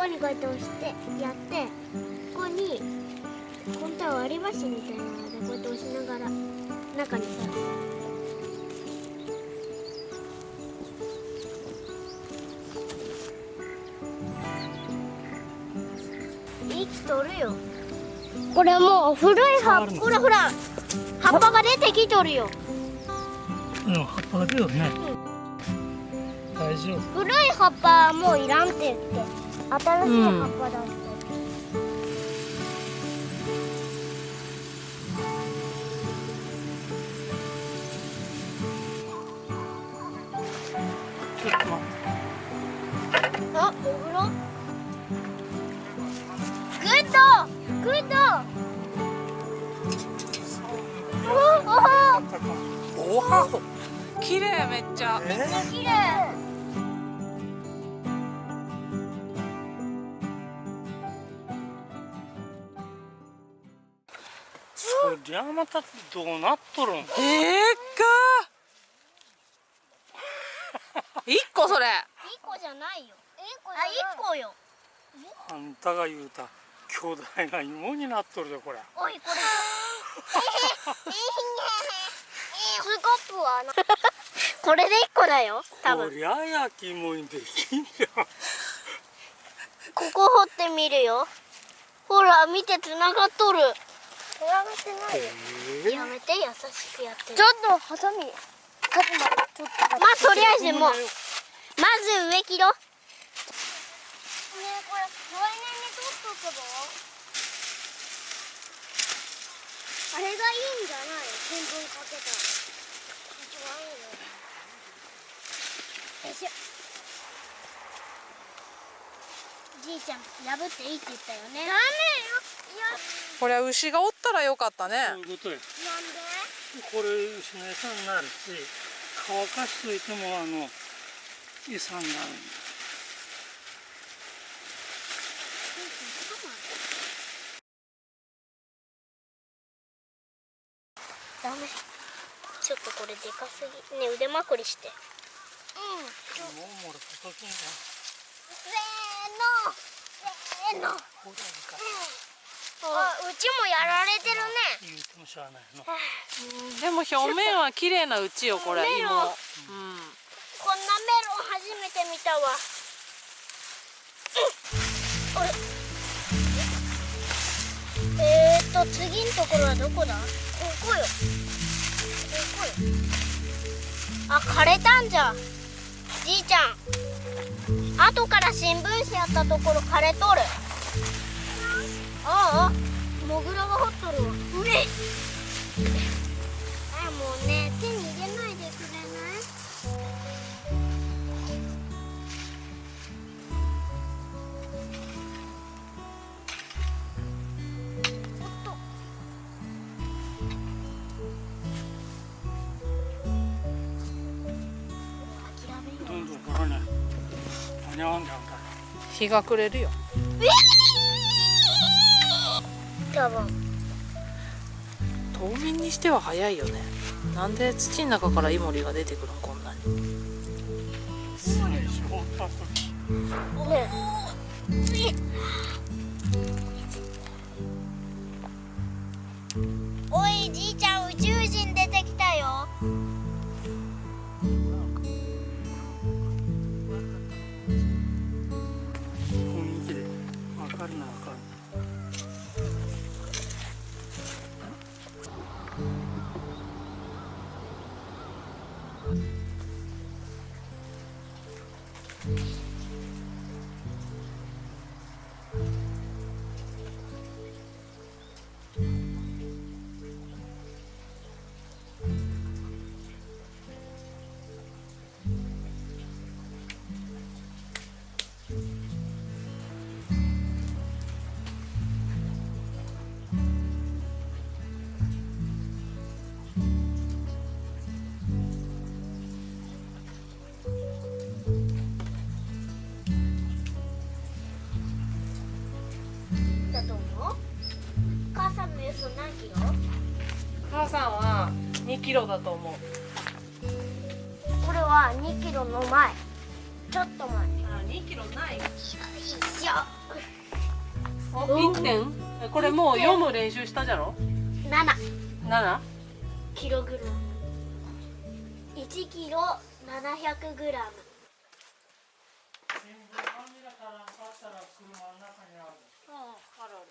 こにこうやって押してやって、ここに本当は割り箸みたいなのでこうやって押しながら中にさ、生きとるよ。これもう古い葉っぱ、ほらほら葉っぱが出てきとるよ。うん、葉っぱが出るよね。大丈夫。古い葉っぱはもういらんって言って新しい葉っぱだって、ちょっと待って。あ、お風呂グッドグッド。おお、綺麗めっちゃ。めっちゃ綺麗。そりゃまたどうなっとるん。でっかー。一個それ。一個じゃないよ。一個よ。あんたが言うた巨大な芋になっとるでこれ。おいこれ。スコップはな。これで一個だよ。多分。こりゃ焼き芋にできんじゃん。ここ掘ってみるよ。ほら見て、つながっとる。つながってないよ。やめて、優しくやってる。ちょっとハサミ。まあとりあえずもうまず上切ろう。ねえ、これ来年に取っとけば。あれがいいんじゃない？新聞かけたら一番いいの。よいしょ。じいちゃん破っていいって言ったよね。ダメよ。いや、これは牛がおったらよかったね。そういうことや。なんで？これ牛の餌になるし、乾かしといても餌になるんだ。ダメ。ちょっとこれでかすぎ。ね、腕まくりして。うん。もうもろ届くんだ。せーの。せーの。ほらか。あ、うちもやられてるね。言うてもしゃあないの。でも表面は綺麗なうちよこれ芋。メロンうん。こんなメロン初めて見たわ。あれ。次のところはどこだ？ここよ。ここよ。あ、枯れたんじゃ。じいちゃん。後から新聞紙やったところ枯れとる。ああ、モグラが掘っとるわ。うえ。あ、もうね、手に入れないでくれない？おっと。諦めよう。どんどんこれね。間に合わんであんた。日が暮れるよ。多分。冬眠にしては早いよね。なんで土の中からイモリが出てくるのこんなに。最初掘った時。ねおい、じいちゃん、宇宙人出てきたよ。雰囲気で分かるな分かる。だと思う？母さんの予想何キロ？母さんは2キロだと思う。これは2キロの前。ちょっと前。あ、2キロない。よいしょ。お、1点。これもう読む練習したじゃろ。7 7。キログラム。1キロ700グラム。新聞紙が足らんかったら車の中にある。うん、あるある。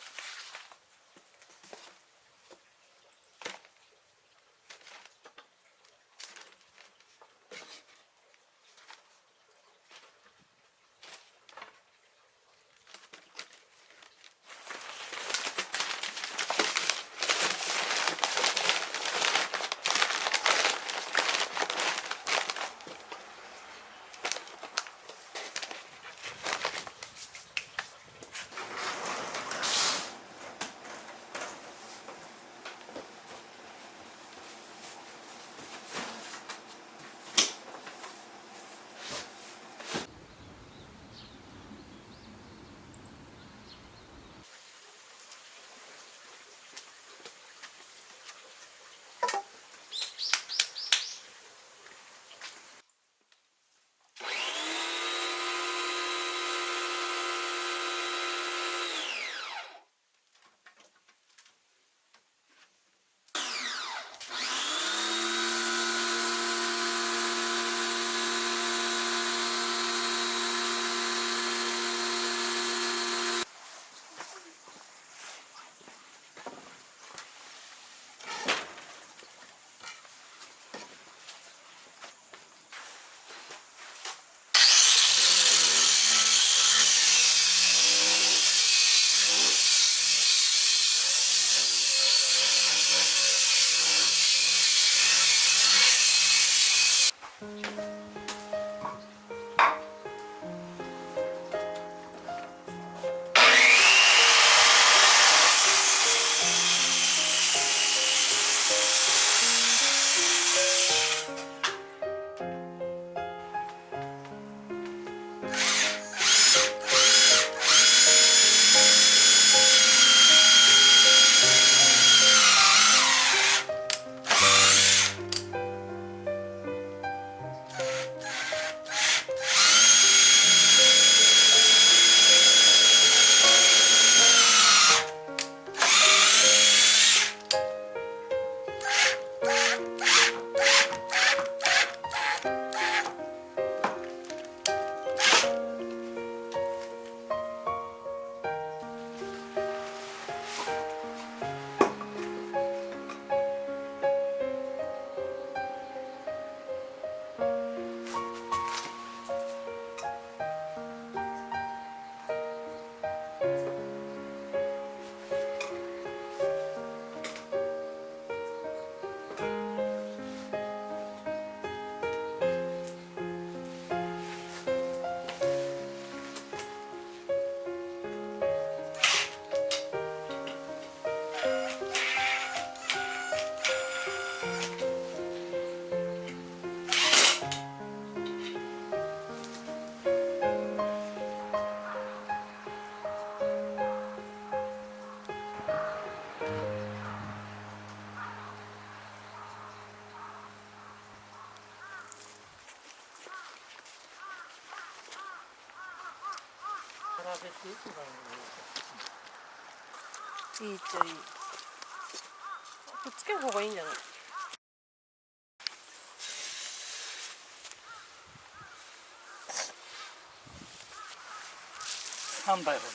比べていくのがいい。いいっちゃいい。くっつける方がいいんじゃない？3倍ほど。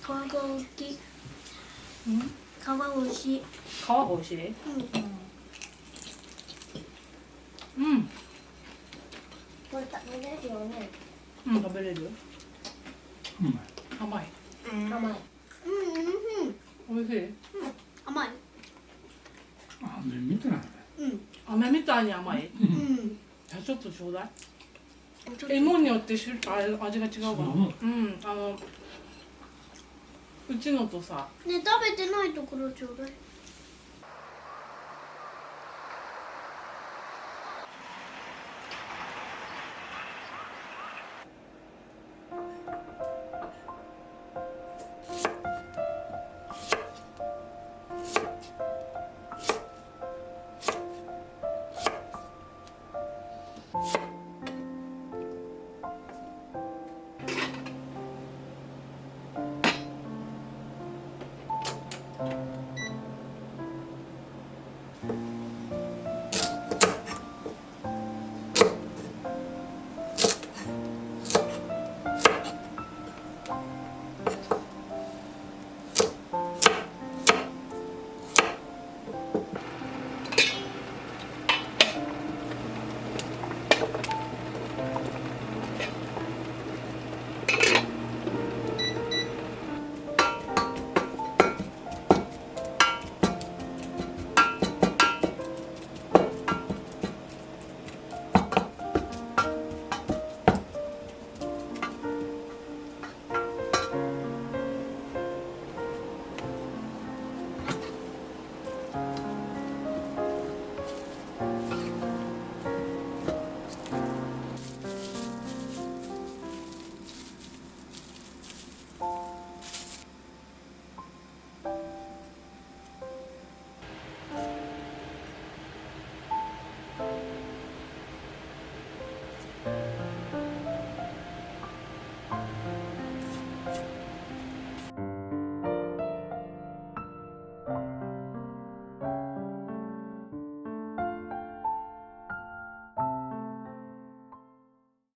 皮が大きい。うん皮美味しい。皮が美味しい。うんこれ食べれるよね。うん食べれる。うまい。甘い。甘い。美味しい。甘い。あ、ね、見てないね。飴みたいに甘い。じゃあちょっとちょうだい。芋によって味が違うかな。うんうちのとさ。ね、食べてないところちょうだい。